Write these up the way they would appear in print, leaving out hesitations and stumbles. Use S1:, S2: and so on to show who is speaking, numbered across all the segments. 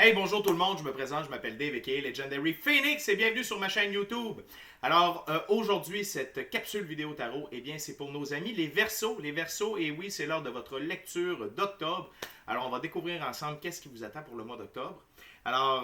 S1: Hey, bonjour tout le monde, je me présente, je m'appelle Dave aka Legendary Phoenix et bienvenue sur ma chaîne YouTube. Alors, aujourd'hui, cette capsule vidéo tarot, eh bien, c'est pour nos amis les Verseaux. Les Verseaux, et oui, c'est l'heure de votre lecture d'octobre. Alors, on va découvrir ensemble qu'est-ce qui vous attend pour le mois d'octobre. Alors,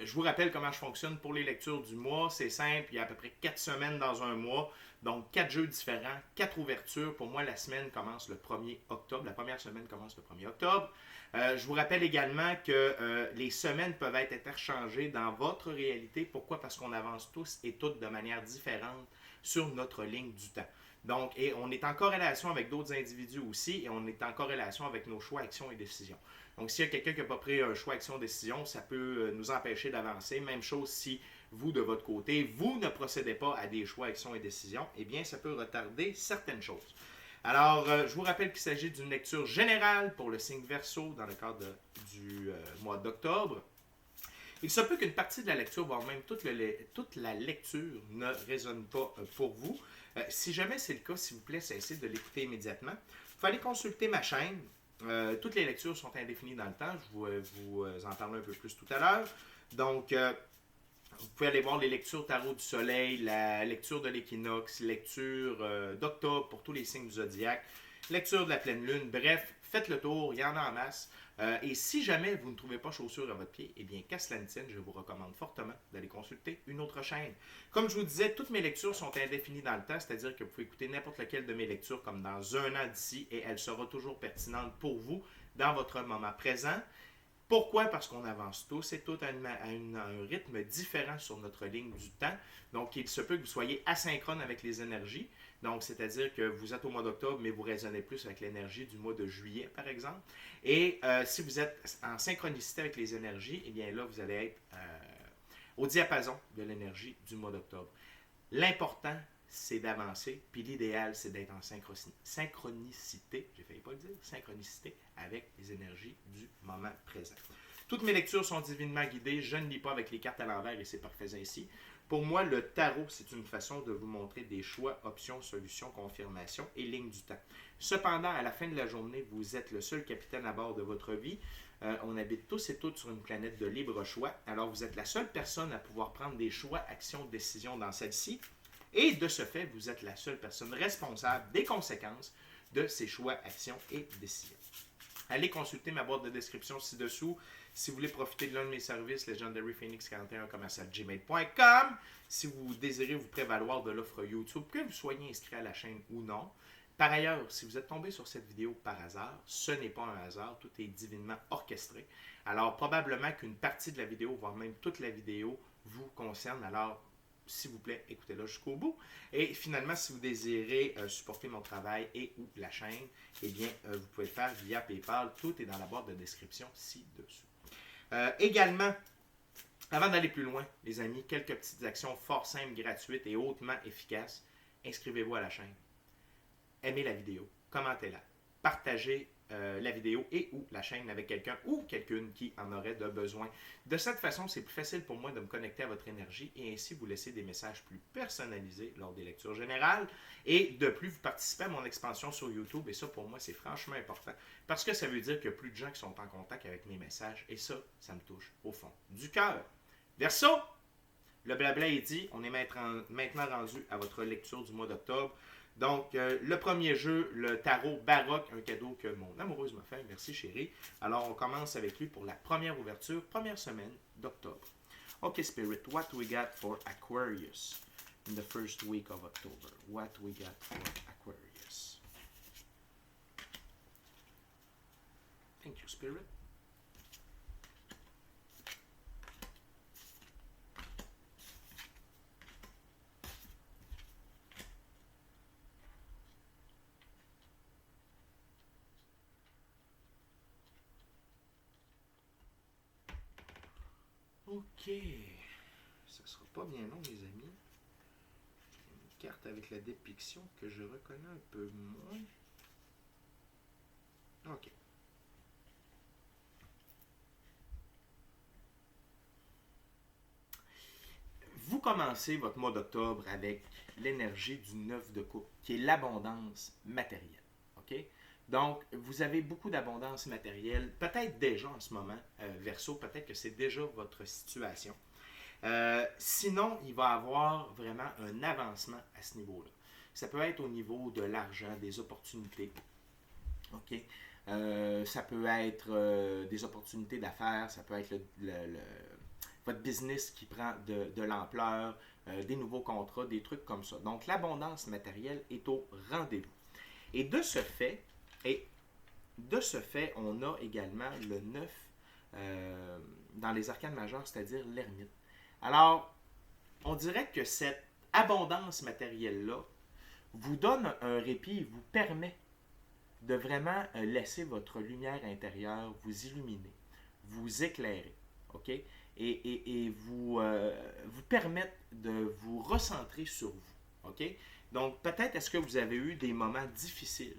S1: je vous rappelle comment je fonctionne pour les lectures du mois. C'est simple, il y a à peu près 4 semaines dans un mois. Donc, 4 jeux différents, 4 ouvertures. Pour moi, la semaine commence le 1er octobre. La première semaine commence le 1er octobre. Je vous rappelle également que les semaines peuvent être interchangées dans votre réalité. Pourquoi? Parce qu'on avance tous et toutes de manière différente sur notre ligne du temps. Donc, et on est en corrélation avec d'autres individus aussi, et on est en corrélation avec nos choix, actions et décisions. Donc, s'il y a quelqu'un qui n'a pas pris un choix, action, décision, ça peut nous empêcher d'avancer. Même chose si vous, de votre côté, vous ne procédez pas à des choix, actions et décisions, eh bien, ça peut retarder certaines choses. Alors, je vous rappelle qu'il s'agit d'une lecture générale pour le signe Verseau dans le cadre du mois d'octobre. Il se peut qu'une partie de la lecture, voire même toute la lecture, ne résonne pas pour vous. Si jamais c'est le cas, s'il vous plaît, cessez de l'écouter immédiatement. Vous pouvez aller consulter ma chaîne. Toutes les lectures sont indéfinies dans le temps. Je vous en parlerai un peu plus tout à l'heure. Donc, vous pouvez aller voir les lectures tarot du soleil, la lecture de l'équinoxe, lecture d'octobre pour tous les signes du zodiaque, lecture de la pleine lune. Bref, faites le tour, il y en a en masse. Et si jamais vous ne trouvez pas chaussures à votre pied, eh bien, qu'à cela ne tienne, je vous recommande fortement d'aller consulter une autre chaîne. Comme je vous disais, toutes mes lectures sont indéfinies dans le temps, c'est-à-dire que vous pouvez écouter n'importe laquelle de mes lectures comme dans un an d'ici et elle sera toujours pertinente pour vous dans votre moment présent. Pourquoi? Parce qu'on avance tous et toutes à un rythme différent sur notre ligne du temps. Donc, il se peut que vous soyez asynchrone avec les énergies. Donc, c'est-à-dire que vous êtes au mois d'octobre, mais vous raisonnez plus avec l'énergie du mois de juillet, par exemple. Et si vous êtes en synchronicité avec les énergies, eh bien là, vous allez être au diapason de l'énergie du mois d'octobre. L'important, c'est d'avancer, puis l'idéal, c'est d'être en synchronicité, j'ai failli pas le dire, synchronicité avec les énergies du moment présent. Toutes mes lectures sont divinement guidées, je ne lis pas avec les cartes à l'envers et c'est parfait ainsi. Pour moi, le tarot, c'est une façon de vous montrer des choix, options, solutions, confirmations et lignes du temps. Cependant, à la fin de la journée, vous êtes le seul capitaine à bord de votre vie. On habite tous et toutes sur une planète de libre choix. Alors, vous êtes la seule personne à pouvoir prendre des choix, actions, décisions dans celle-ci. Et de ce fait, vous êtes la seule personne responsable des conséquences de ces choix, actions et décisions. Allez consulter ma boîte de description ci-dessous si vous voulez profiter de l'un de mes services, Legendary Phoenix 41 gmail.com. Si vous désirez vous prévaloir de l'offre YouTube, que vous soyez inscrit à la chaîne ou non. Par ailleurs, si vous êtes tombé sur cette vidéo par hasard, ce n'est pas un hasard, tout est divinement orchestré. Alors probablement qu'une partie de la vidéo, voire même toute la vidéo, vous concerne. Alors, s'il vous plaît, écoutez-la jusqu'au bout. Et finalement, si vous désirez supporter mon travail et ou la chaîne, eh bien, vous pouvez le faire via PayPal. Tout est dans la barre de description ci-dessous. Également, avant d'aller plus loin, les amis, quelques petites actions fort simples, gratuites et hautement efficaces. Inscrivez-vous à la chaîne. Aimez la vidéo, commentez-la, partagez la vidéo et ou la chaîne avec quelqu'un ou quelqu'une qui en aurait de besoin. De cette façon, c'est plus facile pour moi de me connecter à votre énergie et ainsi vous laisser des messages plus personnalisés lors des lectures générales. Et de plus, vous participez à mon expansion sur YouTube et ça, pour moi, c'est franchement important parce que ça veut dire qu'il y a plus de gens qui sont en contact avec mes messages et ça me touche au fond du cœur. Verseau, le blabla est dit, on est maintenant rendu à votre lecture du mois d'octobre. Donc, le premier jeu, le tarot baroque, un cadeau que mon amoureuse m'a fait. Merci chérie. Alors, on commence avec lui pour la première ouverture, première semaine d'octobre. Ok, Spirit, what we got for Aquarius in the first week of October? What we got for Aquarius? Thank you, Spirit. Ok, ça sera pas bien long les amis. Une carte avec la dépiction que je reconnais un peu moins. Ok. Vous commencez votre mois d'octobre avec l'énergie du 9 de coupe, qui est l'abondance matérielle. Ok? Donc, vous avez beaucoup d'abondance matérielle, peut-être déjà en ce moment, Verseau, peut-être que c'est déjà votre situation. Sinon, il va y avoir vraiment un avancement à ce niveau-là. Ça peut être au niveau de l'argent, des opportunités. OK? Ça peut être des opportunités d'affaires, ça peut être votre business qui prend de l'ampleur, des nouveaux contrats, des trucs comme ça. Donc, l'abondance matérielle est au rendez-vous. Et de ce fait, et de ce fait, on a également le 9 dans les arcanes majeures, c'est-à-dire l'ermite. Alors, on dirait que cette abondance matérielle-là vous donne un répit, vous permet de vraiment laisser votre lumière intérieure vous illuminer, vous éclairer, OK? Et vous permettre de vous recentrer sur vous, OK? Donc, peut-être est-ce que vous avez eu des moments difficiles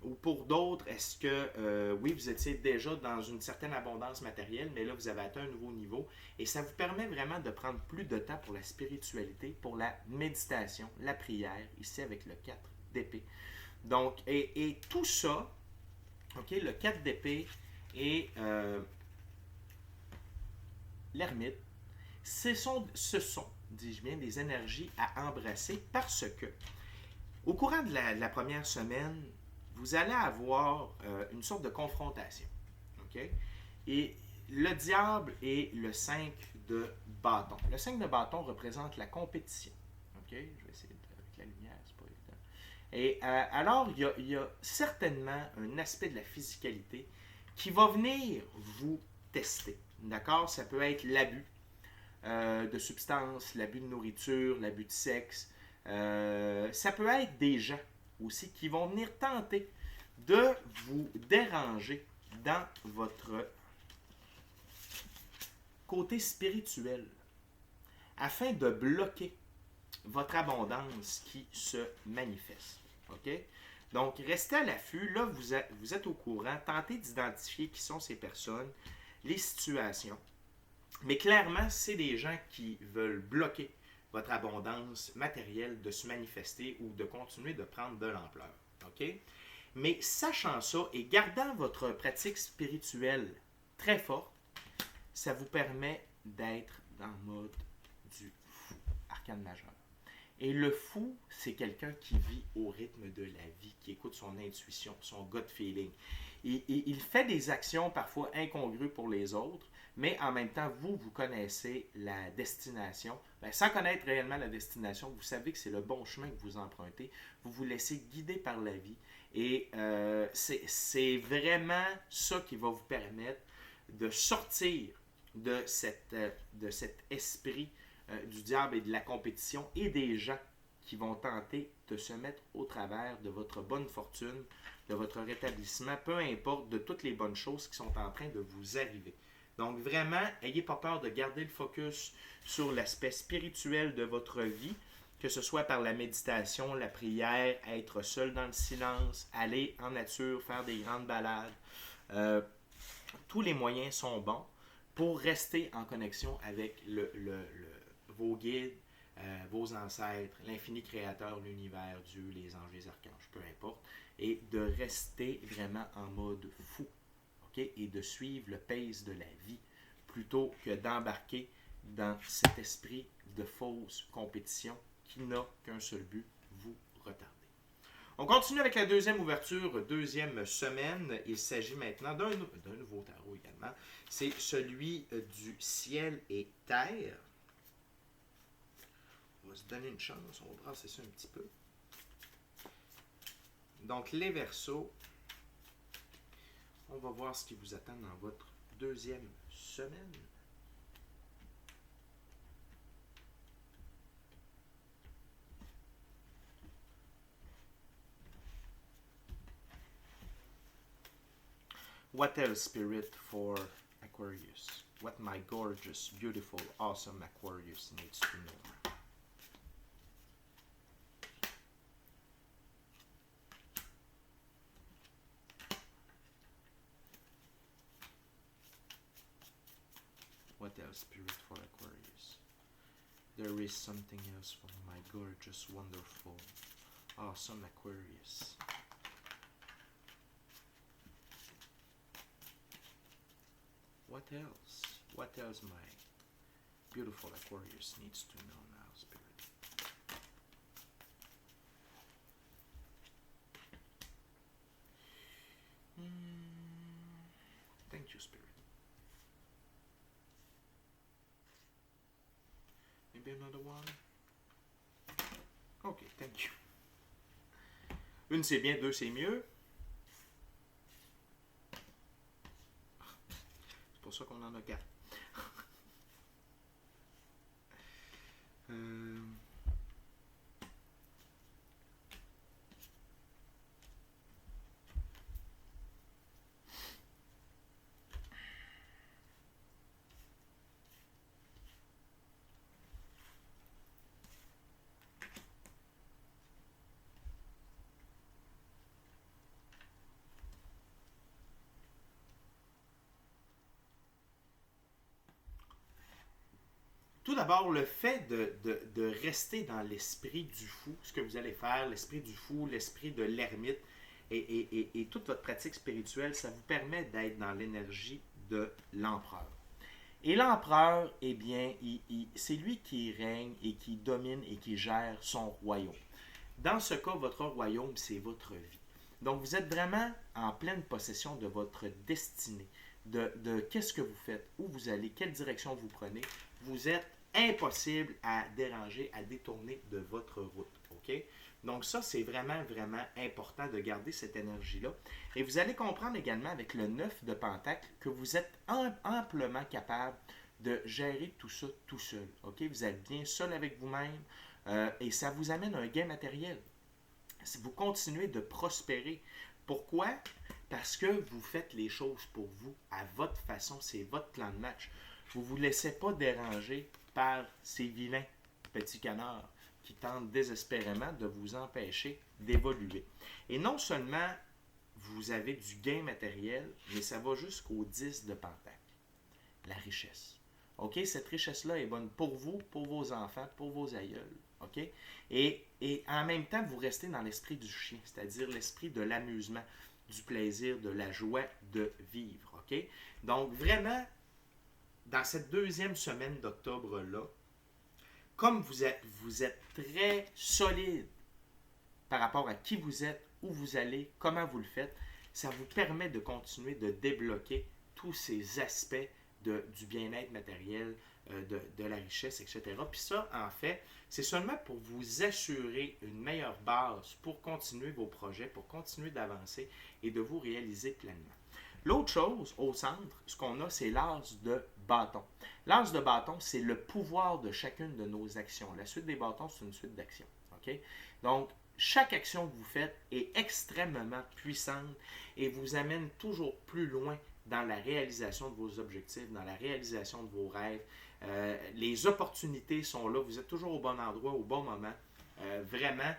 S1: ou pour d'autres, est-ce que, oui, vous étiez déjà dans une certaine abondance matérielle, mais là, vous avez atteint un nouveau niveau et ça vous permet vraiment de prendre plus de temps pour la spiritualité, pour la méditation, la prière, ici avec le 4 d'épée. Donc, et tout ça, OK, le 4 d'épée et l'ermite, ce sont, dis-je bien, des énergies à embrasser parce que, au courant de la première semaine, vous allez avoir une sorte de confrontation. OK? Et le diable est le 5 de bâton. Le 5 de bâton représente la compétition. OK? Je vais essayer avec la lumière, c'est pas évident. Et alors, il y a certainement un aspect de la physicalité qui va venir vous tester. D'accord? Ça peut être l'abus de substances, l'abus de nourriture, l'abus de sexe. Ça peut être des gens aussi qui vont venir tenter de vous déranger dans votre côté spirituel afin de bloquer votre abondance qui se manifeste. OK? Donc, restez à l'affût. Là, vous êtes au courant. Tentez d'identifier qui sont ces personnes, les situations. Mais clairement, c'est des gens qui veulent bloquer votre abondance matérielle de se manifester ou de continuer de prendre de l'ampleur. OK? Mais sachant ça et gardant votre pratique spirituelle très forte, ça vous permet d'être dans le mode du fou, arcane majeur. Et le fou, c'est quelqu'un qui vit au rythme de la vie, qui écoute son intuition, son gut feeling. Il fait des actions parfois incongrues pour les autres, mais en même temps, vous connaissez la destination. Bien, sans connaître réellement la destination, vous savez que c'est le bon chemin que vous empruntez. Vous vous laissez guider par la vie. Et c'est vraiment ça qui va vous permettre de sortir de cet esprit du diable et de la compétition et des gens qui vont tenter de se mettre au travers de votre bonne fortune, de votre rétablissement, peu importe, de toutes les bonnes choses qui sont en train de vous arriver. Donc vraiment, n'ayez pas peur de garder le focus sur l'aspect spirituel de votre vie, que ce soit par la méditation, la prière, être seul dans le silence, aller en nature, faire des grandes balades. Tous les moyens sont bons pour rester en connexion avec vos guides, vos ancêtres, l'infini créateur, l'univers, Dieu, les anges, les archanges, peu importe, et de rester vraiment en mode fou, okay? Et de suivre le pace de la vie, plutôt que d'embarquer dans cet esprit de fausse compétition qui n'a qu'un seul but, vous retarder. On continue avec la deuxième ouverture, deuxième semaine. Il s'agit maintenant d'un nouveau tarot également. C'est celui du ciel et terre. On va se donner une chance, on va brasser ça un petit peu. Donc, les Verseaux, on va voir ce qui vous attend dans votre deuxième semaine. What else, Spirit, for Aquarius? What my gorgeous, beautiful, awesome Aquarius needs to know? What else, Spirit, for Aquarius? There is something else for my gorgeous, wonderful, awesome Aquarius. what else? What else my beautiful Aquarius needs to know now, Spirit? Thank you, Spirit. Maybe another one? Ok, thank you. Une c'est bien, deux c'est mieux. C'est pour ça qu'on en a quatre. Tout d'abord, le fait de rester dans l'esprit du fou, ce que vous allez faire, l'esprit du fou, l'esprit de l'ermite et toute votre pratique spirituelle, ça vous permet d'être dans l'énergie de l'empereur. Et l'empereur, eh bien, c'est lui qui règne et qui domine et qui gère son royaume. Dans ce cas, votre royaume, c'est votre vie. Donc, vous êtes vraiment en pleine possession de votre destinée, de qu'est-ce que vous faites, où vous allez, quelle direction vous prenez. Vous êtes impossible à déranger, à détourner de votre route. OK? Donc ça, c'est vraiment, vraiment important de garder cette énergie-là. Et vous allez comprendre également avec le 9 de Pentacle que vous êtes amplement capable de gérer tout ça tout seul. OK? Vous êtes bien seul avec vous-même et ça vous amène un gain matériel. Vous continuez de prospérer. Pourquoi? Parce que vous faites les choses pour vous, à votre façon. C'est votre plan de match. Vous ne vous laissez pas déranger par ces vilains petits canards qui tentent désespérément de vous empêcher d'évoluer. Et non seulement vous avez du gain matériel, mais ça va jusqu'au 10 de Pentacle. La richesse. OK? Cette richesse-là est bonne pour vous, pour vos enfants, pour vos aïeuls. OK? Et en même temps, vous restez dans l'esprit du chien, c'est-à-dire l'esprit de l'amusement, du plaisir, de la joie de vivre. OK? Donc, vraiment, dans cette deuxième semaine d'octobre-là, comme vous êtes très solide par rapport à qui vous êtes, où vous allez, comment vous le faites, ça vous permet de continuer de débloquer tous ces aspects du bien-être matériel, de la richesse, etc. Puis ça, en fait, c'est seulement pour vous assurer une meilleure base pour continuer vos projets, pour continuer d'avancer et de vous réaliser pleinement. L'autre chose, au centre, ce qu'on a, c'est l'as de bâton. L'as de bâton, c'est le pouvoir de chacune de nos actions. La suite des bâtons, c'est une suite d'actions. OK? Donc, chaque action que vous faites est extrêmement puissante et vous amène toujours plus loin dans la réalisation de vos objectifs, dans la réalisation de vos rêves. Les opportunités sont là. Vous êtes toujours au bon endroit, au bon moment. Vraiment,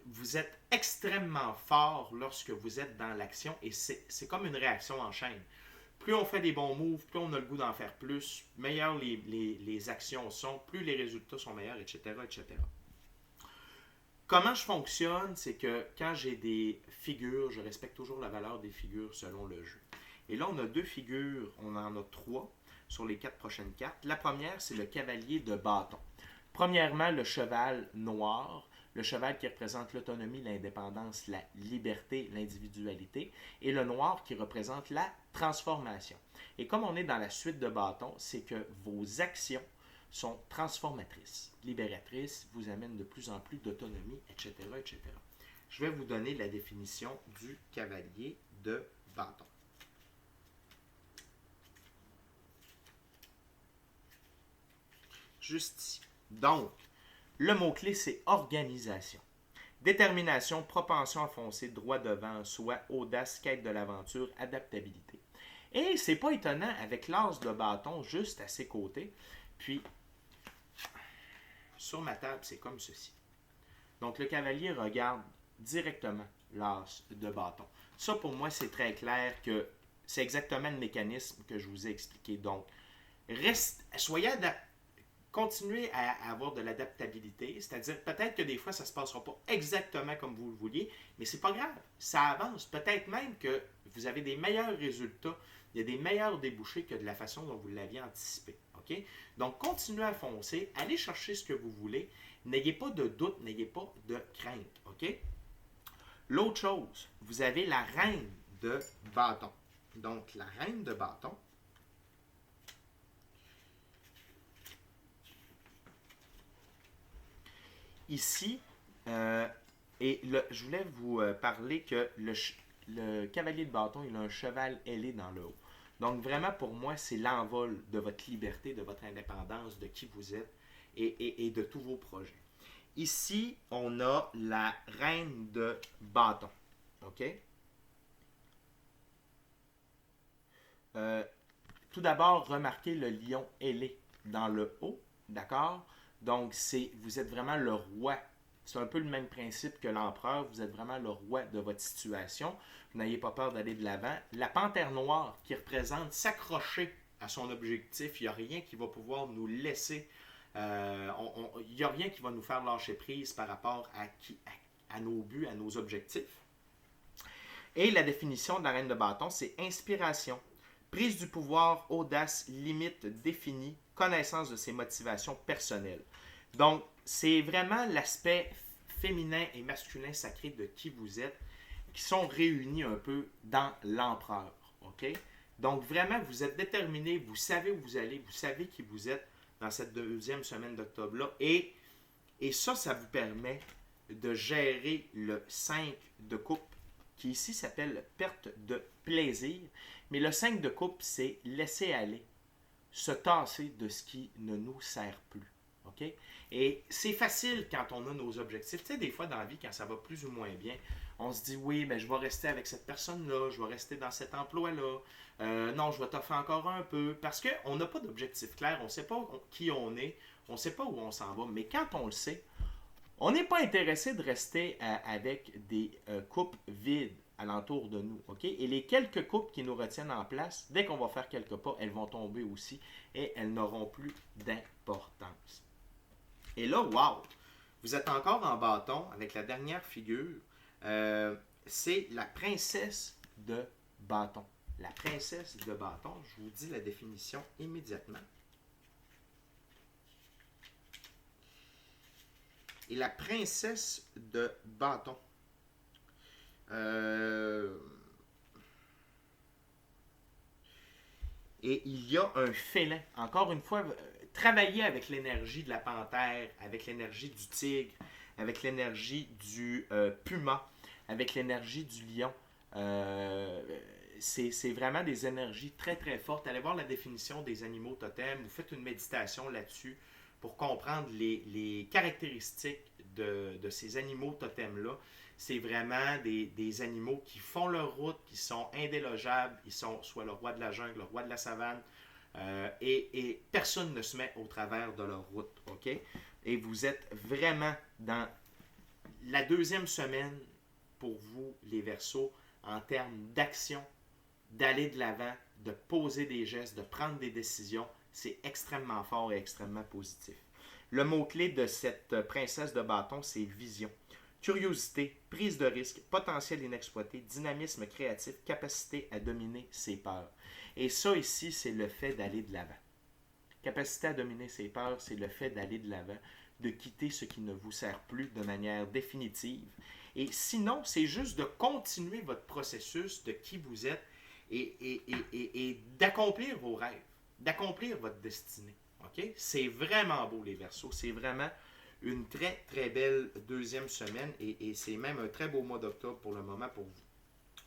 S1: vous êtes extrêmement fort lorsque vous êtes dans l'action et c'est comme une réaction en chaîne. Plus on fait des bons moves, plus on a le goût d'en faire plus, meilleures les actions sont, plus les résultats sont meilleurs, etc., etc. Comment je fonctionne, c'est que quand j'ai des figures, je respecte toujours la valeur des figures selon le jeu. Et là, on a deux figures, on en a trois sur les 4 prochaines cartes. La première, c'est le cavalier de bâton. Premièrement, le cheval noir, le cheval qui représente l'autonomie, l'indépendance, la liberté, l'individualité, et le noir qui représente la transformation. Et comme on est dans la suite de bâton, c'est que vos actions sont transformatrices, libératrices, vous amènent de plus en plus d'autonomie, etc., etc. Je vais vous donner la définition du cavalier de bâton. Juste ici. Donc, le mot-clé, c'est organisation. Détermination, propension à foncer droit devant soi, audace, quête de l'aventure, adaptabilité. Et c'est pas étonnant, avec l'as de bâton juste à ses côtés, puis sur ma table, c'est comme ceci. Donc, le cavalier regarde directement l'as de bâton. Ça, pour moi, c'est très clair que c'est exactement le mécanisme que je vous ai expliqué. Donc, soyez adaptés. Continuez à avoir de l'adaptabilité, c'est-à-dire peut-être que des fois, ça ne se passera pas exactement comme vous le vouliez, mais ce n'est pas grave, ça avance. Peut-être même que vous avez des meilleurs résultats il y a des meilleurs débouchés que de la façon dont vous l'aviez anticipé. OK? Donc, continuez à foncer, allez chercher ce que vous voulez. N'ayez pas de doute, n'ayez pas de crainte. OK? L'autre chose, vous avez la reine de bâton. Donc, la reine de bâton. Ici, je voulais vous parler que le cavalier de bâton, il a un cheval ailé dans le haut. Donc, vraiment, pour moi, c'est l'envol de votre liberté, de votre indépendance, de qui vous êtes et de tous vos projets. Ici, on a la reine de bâton. OK? Tout d'abord, remarquez le lion ailé dans le haut. D'accord? Donc, vous êtes vraiment le roi. C'est un peu le même principe que l'empereur. Vous êtes vraiment le roi de votre situation. Vous n'ayez pas peur d'aller de l'avant. La panthère noire qui représente s'accrocher à son objectif. Il n'y a rien qui va pouvoir nous laisser. Il n'y a rien qui va nous faire lâcher prise par rapport à nos buts, à nos objectifs. Et la définition de la reine de bâton, c'est inspiration, prise du pouvoir, audace, limite définie, connaissance de ses motivations personnelles. Donc, c'est vraiment l'aspect féminin et masculin sacré de qui vous êtes qui sont réunis un peu dans l'empereur. OK? Donc, vraiment, vous êtes déterminé, vous savez où vous allez, vous savez qui vous êtes dans cette deuxième semaine d'octobre-là. Et ça vous permet de gérer le 5 de coupe, qui ici s'appelle perte de plaisir. Mais le 5 de coupe, c'est laisser aller, se tasser de ce qui ne nous sert plus. OK? Et c'est facile quand on a nos objectifs. Tu sais, des fois dans la vie, quand ça va plus ou moins bien, on se dit, oui, ben, je vais rester avec cette personne-là, je vais rester dans cet emploi-là. Non, je vais t'offrir encore un peu. Parce qu'on n'a pas d'objectif clair, on ne sait pas qui on est, on ne sait pas où on s'en va. Mais quand on le sait, on n'est pas intéressé de rester avec des coupes vides alentour de nous. OK? Et les quelques coupes qui nous retiennent en place, dès qu'on va faire quelques pas, elles vont tomber aussi et elles n'auront plus d'importance. Et là, wow! Vous êtes encore en bâton avec la dernière figure. C'est la princesse de bâton. La princesse de bâton, je vous dis la définition immédiatement. Et la princesse de bâton. Et il y a un félin. Encore une fois, travailler avec l'énergie de la panthère, avec l'énergie du tigre, avec l'énergie du puma, avec l'énergie du lion. C'est vraiment des énergies très très fortes. Allez voir la définition des animaux totems. Vous faites une méditation là-dessus pour comprendre les caractéristiques de ces animaux totems-là. C'est vraiment des animaux qui font leur route, qui sont indélogeables. Ils sont soit le roi de la jungle, le roi de la savane. Et personne ne se met au travers de leur route. OK? Et vous êtes vraiment dans la deuxième semaine pour vous, les Verseaux, en termes d'action, d'aller de l'avant, de poser des gestes, de prendre des décisions. C'est extrêmement fort et extrêmement positif. Le mot-clé de cette princesse de bâton, c'est vision. Curiosité, prise de risque, potentiel inexploité, dynamisme créatif, capacité à dominer ses peurs. Et ça ici, c'est le fait d'aller de l'avant. Capacité à dominer ses peurs, c'est le fait d'aller de l'avant, de quitter ce qui ne vous sert plus de manière définitive. Et sinon, c'est juste de continuer votre processus de qui vous êtes et d'accomplir vos rêves, d'accomplir votre destinée. Okay? C'est vraiment beau, les Verseaux. C'est vraiment une très, très belle deuxième semaine et c'est même un très beau mois d'octobre pour le moment pour vous.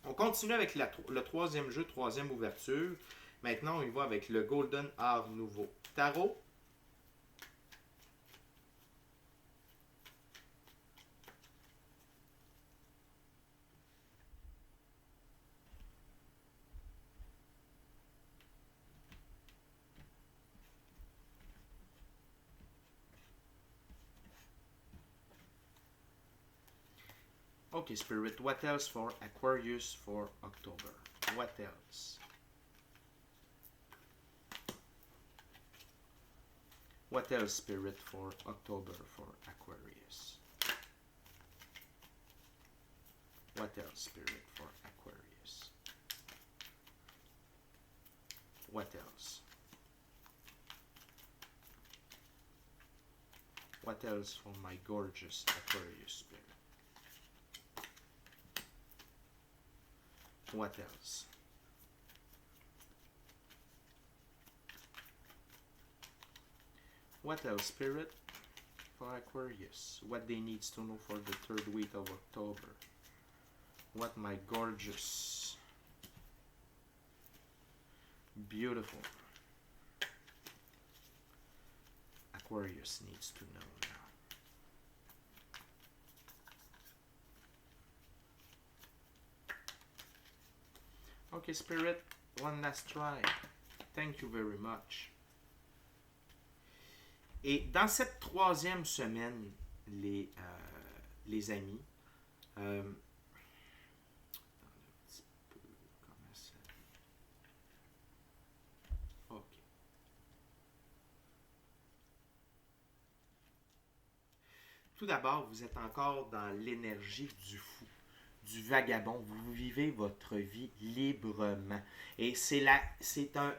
S1: On continue avec le troisième jeu, troisième ouverture. Maintenant, on y va avec le Golden Art Nouveau Tarot. Okay, Spirit, what else for Aquarius for October? What else? What else, Spirit, for October for Aquarius? What else, Spirit, for Aquarius? What else? What else for my gorgeous Aquarius spirit? What else? What else, Spirit, for Aquarius? What they need to know for the third week of October? What my gorgeous, beautiful Aquarius needs to know now. Okay, Spirit, one last try. Thank you very much. Et dans cette troisième semaine, les amis, attendez un petit peu, comment ça? OK. Tout d'abord, vous êtes encore dans l'énergie du fou, du vagabond. Vous vivez votre vie librement. Et c'est un...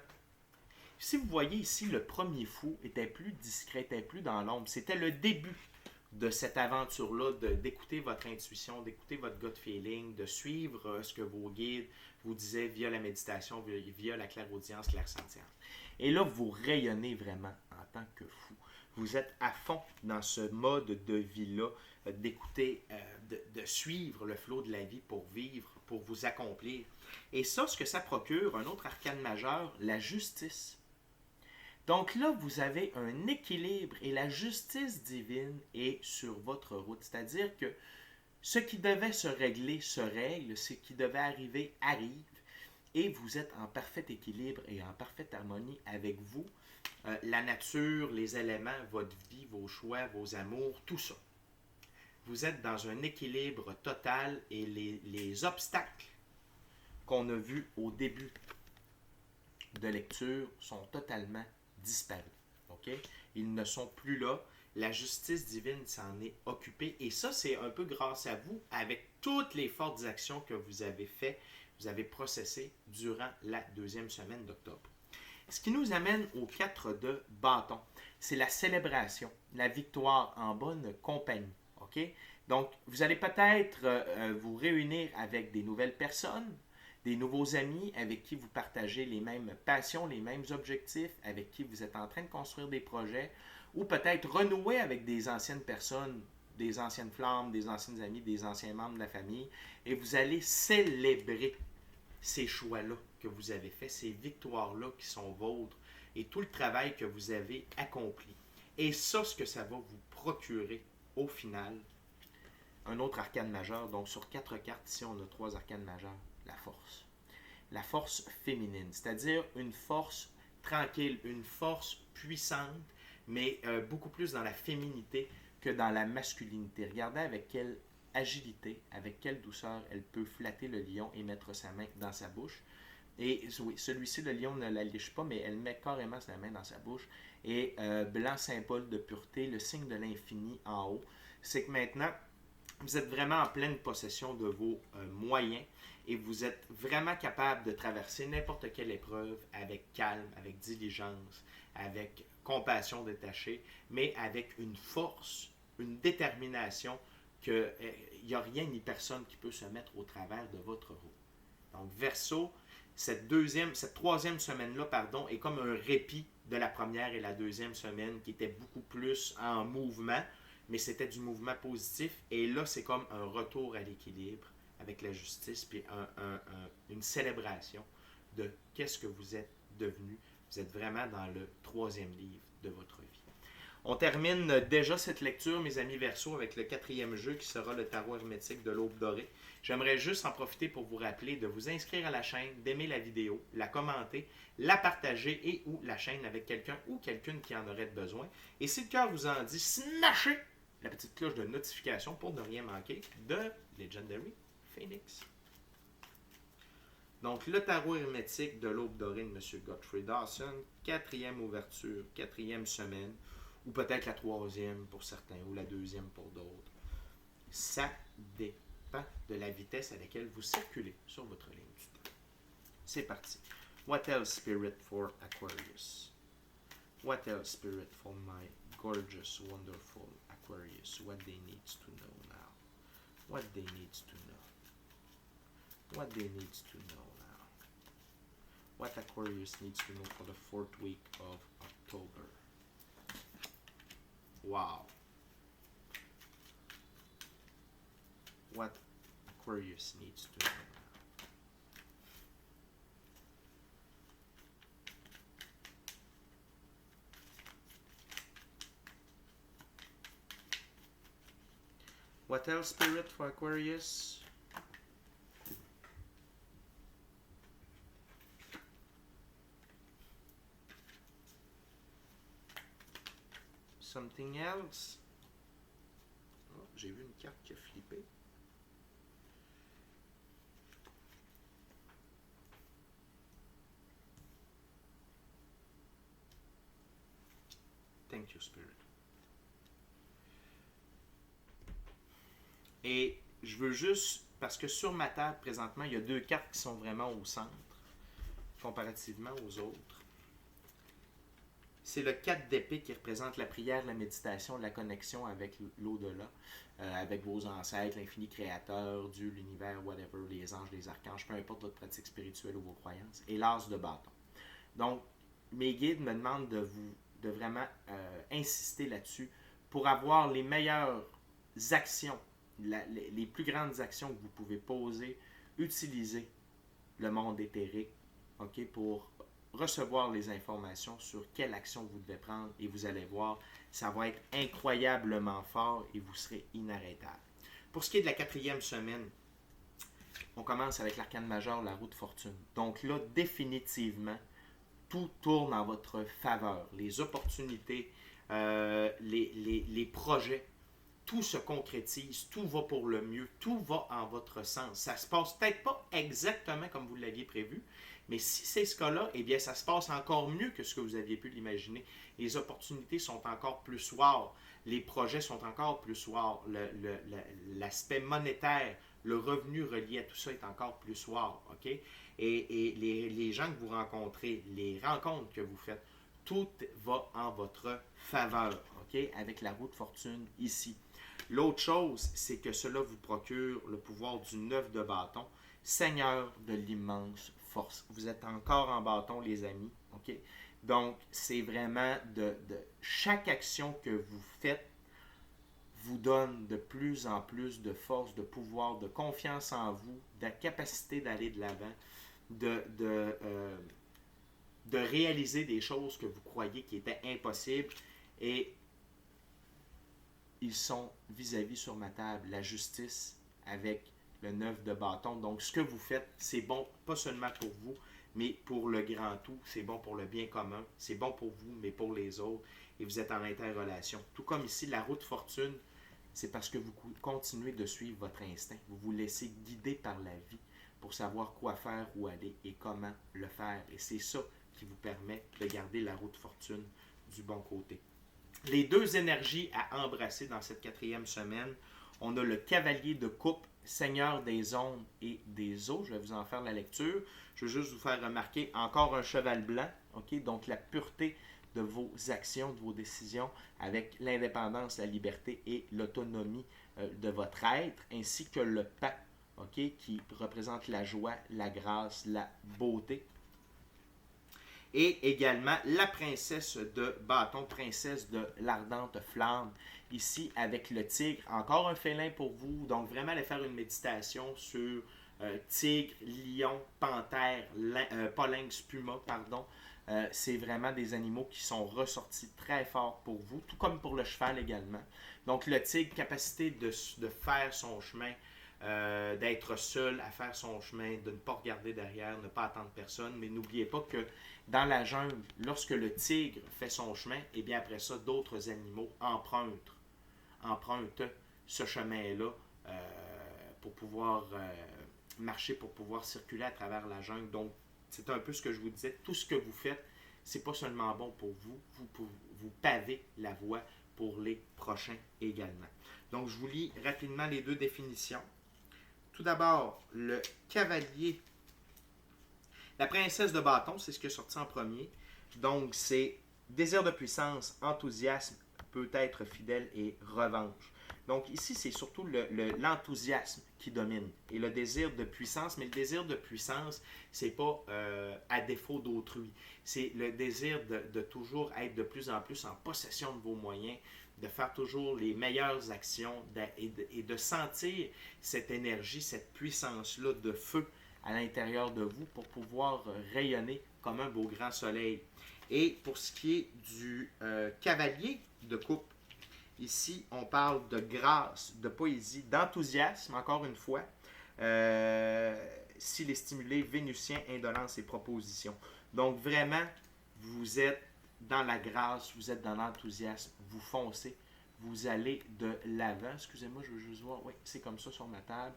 S1: Si vous voyez ici, le premier fou était plus discret, était plus dans l'ombre. C'était le début de cette aventure-là, d'écouter votre intuition, d'écouter votre gut feeling, de suivre ce que vos guides vous disaient via la méditation, via la clairaudience, clairsentience. Et là, vous rayonnez vraiment en tant que fou. Vous êtes à fond dans ce mode de vie-là, d'écouter, de suivre le flot de la vie pour vivre, pour vous accomplir. Et ça, ce que ça procure, un autre arcane majeur, la justice. Donc là, vous avez un équilibre et la justice divine est sur votre route. C'est-à-dire que ce qui devait se régler se règle, ce qui devait arriver arrive et vous êtes en parfait équilibre et en parfaite harmonie avec vous, la nature, les éléments, votre vie, vos choix, vos amours, tout ça. Vous êtes dans un équilibre total et les obstacles qu'on a vus au début de lecture sont totalement disparus. Okay? Ils ne sont plus là. La justice divine s'en est occupée. Et ça, c'est un peu grâce à vous, avec toutes les fortes actions que vous avez faites, vous avez processées durant la deuxième semaine d'octobre. Ce qui nous amène aux 4 de bâton. C'est la célébration, la victoire en bonne compagnie. Okay? Donc, vous allez peut-être vous réunir avec des nouvelles personnes, des nouveaux amis avec qui vous partagez les mêmes passions, les mêmes objectifs, avec qui vous êtes en train de construire des projets, ou peut-être renouer avec des anciennes personnes, des anciennes flammes, des anciennes amies, des anciens membres de la famille, et vous allez célébrer ces choix-là que vous avez faits, ces victoires-là qui sont vôtres, et tout le travail que vous avez accompli. Et ça, ce que ça va vous procurer au final, un autre arcane majeur. Donc sur 4 cartes, ici on a 3 arcanes majeurs. La force. La force féminine, c'est-à-dire une force tranquille, une force puissante, mais beaucoup plus dans la féminité que dans la masculinité. Regardez avec quelle agilité, avec quelle douceur elle peut flatter le lion et mettre sa main dans sa bouche. Et oui, celui-ci, le lion ne la liche pas, mais elle met carrément sa main dans sa bouche. Et blanc, symbole de pureté, le signe de l'infini en haut, c'est que maintenant, vous êtes vraiment en pleine possession de vos moyens et vous êtes vraiment capable de traverser n'importe quelle épreuve avec calme, avec diligence, avec compassion détachée, mais avec une force, une détermination qu'il n'y a rien ni personne qui peut se mettre au travers de votre route. Donc, Verseau, cette troisième semaine-là, est comme un répit de la première et la deuxième semaine qui était beaucoup plus en mouvement, mais c'était du mouvement positif. Et là, c'est comme un retour à l'équilibre avec la justice, puis une célébration de qu'est-ce que vous êtes devenu. Vous êtes vraiment dans le 3e livre de votre vie. On termine déjà cette lecture, mes amis Verseau, avec le 4e jeu qui sera le tarot hermétique de l'Aube dorée. J'aimerais juste en profiter pour vous rappeler de vous inscrire à la chaîne, d'aimer la vidéo, la commenter, la partager et ou la chaîne avec quelqu'un ou quelqu'une qui en aurait besoin. Et si le cœur vous en dit, smashez la petite cloche de notification pour ne rien manquer de Legendary Phoenix. Donc, le tarot hermétique de l'Aube dorée de M. Godfrey Dawson, 4e ouverture, 4e semaine, ou peut-être la 3e pour certains, ou la 2e pour d'autres. Ça dépend de la vitesse à laquelle vous circulez sur votre ligne du temps. C'est parti. What else, Spirit, for Aquarius? What else, Spirit, for my gorgeous, wonderful Aquarius? What they need to know now? What they need to know? What they need to know now? What Aquarius needs to know for the 4th week of October? Wow. What Aquarius needs to know now? What else, Spirit, for Aquarius? Something else? Oh, j'ai vu une carte qui a flippé. Thank you, Spirit. Et je veux juste, parce que sur ma table, présentement, il y a 2 cartes qui sont vraiment au centre, comparativement aux autres. C'est le 4 d'épée qui représente la prière, la méditation, la connexion avec l'au-delà, avec vos ancêtres, l'infini créateur, Dieu, l'univers, whatever, les anges, les archanges, peu importe votre pratique spirituelle ou vos croyances, et l'as de bâton. Donc, mes guides me demandent de vraiment insister là-dessus pour avoir les meilleures actions, les plus grandes actions que vous pouvez poser, utiliser le monde éthérique, ok, pour recevoir les informations sur quelle action vous devez prendre et vous allez voir, ça va être incroyablement fort et vous serez inarrêtable. Pour ce qui est de la 4e semaine, on commence avec l'arcane majeur, la roue de fortune. Donc là, définitivement, tout tourne en votre faveur. Les opportunités, les projets, tout se concrétise, tout va pour le mieux, tout va en votre sens. Ça se passe peut-être pas exactement comme vous l'aviez prévu, mais si c'est ce cas-là, eh bien, ça se passe encore mieux que ce que vous aviez pu l'imaginer. Les opportunités sont encore plus wow, les projets sont encore plus wow, l'aspect monétaire, le revenu relié à tout ça est encore plus wow, ok? Et les gens que vous rencontrez, les rencontres que vous faites, tout va en votre faveur, ok? Avec la roue de fortune ici. L'autre chose, c'est que cela vous procure le pouvoir du 9 de bâton, seigneur de l'immense force. Vous êtes encore en bâton, les amis, ok? Donc, c'est vraiment chaque action que vous faites vous donne de plus en plus de force, de pouvoir, de confiance en vous, de la capacité d'aller de l'avant, de réaliser des choses que vous croyez qui étaient impossibles. Et ils sont vis-à-vis sur ma table, la justice avec le 9 de bâton. Donc, ce que vous faites, c'est bon, pas seulement pour vous, mais pour le grand tout. C'est bon pour le bien commun. C'est bon pour vous, mais pour les autres. Et vous êtes en interrelation. Tout comme ici, la roue de fortune, c'est parce que vous continuez de suivre votre instinct. Vous vous laissez guider par la vie pour savoir quoi faire, où aller et comment le faire. Et c'est ça qui vous permet de garder la roue de fortune du bon côté. Les 2 énergies à embrasser dans cette 4e semaine, on a le cavalier de coupe, seigneur des ondes et des eaux. Je vais vous en faire la lecture. Je veux juste vous faire remarquer encore un cheval blanc, ok? Donc la pureté de vos actions, de vos décisions, avec l'indépendance, la liberté et l'autonomie de votre être, ainsi que le pain, ok? Qui représente la joie, la grâce, la beauté. Et également la princesse de bâton, princesse de l'ardente flamme, ici avec le tigre, encore un félin pour vous, donc vraiment aller faire une méditation sur tigre, lion, panthère, pas lynx, puma, pardon. C'est vraiment des animaux qui sont ressortis très fort pour vous, tout comme pour le cheval également. Donc le tigre, capacité de faire son chemin, d'être seul à faire son chemin, de ne pas regarder derrière, ne pas attendre personne, mais n'oubliez pas que dans la jungle, lorsque le tigre fait son chemin, et bien après ça, d'autres animaux empruntent ce chemin-là pour pouvoir marcher, pour pouvoir circuler à travers la jungle. Donc, c'est un peu ce que je vous disais. Tout ce que vous faites, c'est pas seulement bon pour vous, vous pavez la voie pour les prochains également. Donc, je vous lis rapidement les 2 définitions. Tout d'abord, le cavalier. La princesse de bâton, c'est ce qui est sorti en premier. Donc, c'est désir de puissance, enthousiasme, peut-être fidèle et revanche. Donc, ici, c'est surtout l'enthousiasme qui domine et le désir de puissance. Mais le désir de puissance, c'est pas à défaut d'autrui. C'est le désir de toujours être de plus en plus en possession de vos moyens, de faire toujours les meilleures actions et de sentir cette énergie, cette puissance-là de feu à l'intérieur de vous pour pouvoir rayonner comme un beau grand soleil. Et pour ce qui est du cavalier de coupe, ici on parle de grâce, de poésie, d'enthousiasme, encore une fois, s'il est stimulé, vénusien, indolence et proposition. Donc vraiment, vous êtes dans la grâce, vous êtes dans l'enthousiasme, vous foncez, vous allez de l'avant. Excusez-moi, je veux juste voir, oui, c'est comme ça sur ma table.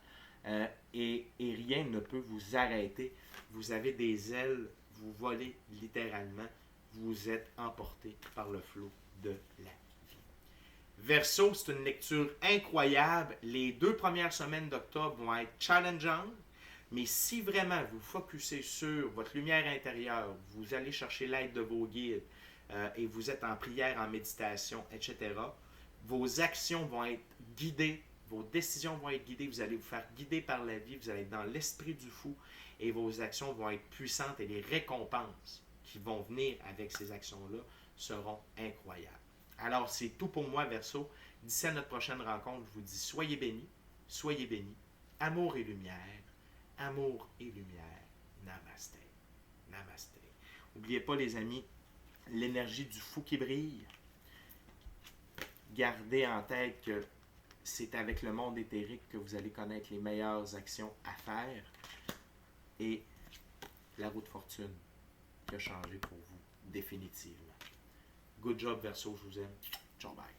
S1: Et rien ne peut vous arrêter. Vous avez des ailes, vous volez littéralement, vous êtes emporté par le flot de la vie. Verseau, c'est une lecture incroyable. Les 2 premières semaines d'octobre vont être challengeantes, mais si vraiment vous focussez sur votre lumière intérieure, vous allez chercher l'aide de vos guides et vous êtes en prière, en méditation, etc., vos actions vont être guidées. Vos décisions vont être guidées, vous allez vous faire guider par la vie, vous allez être dans l'esprit du fou et vos actions vont être puissantes et les récompenses qui vont venir avec ces actions-là seront incroyables. Alors, c'est tout pour moi, Verseau. D'ici à notre prochaine rencontre, je vous dis soyez bénis, amour et lumière, namasté, namasté. N'oubliez pas, les amis, l'énergie du fou qui brille. Gardez en tête que c'est avec le monde éthérique que vous allez connaître les meilleures actions à faire et la roue de fortune qui a changé pour vous définitivement. Good job, Verseau, je vous aime. Ciao, bye.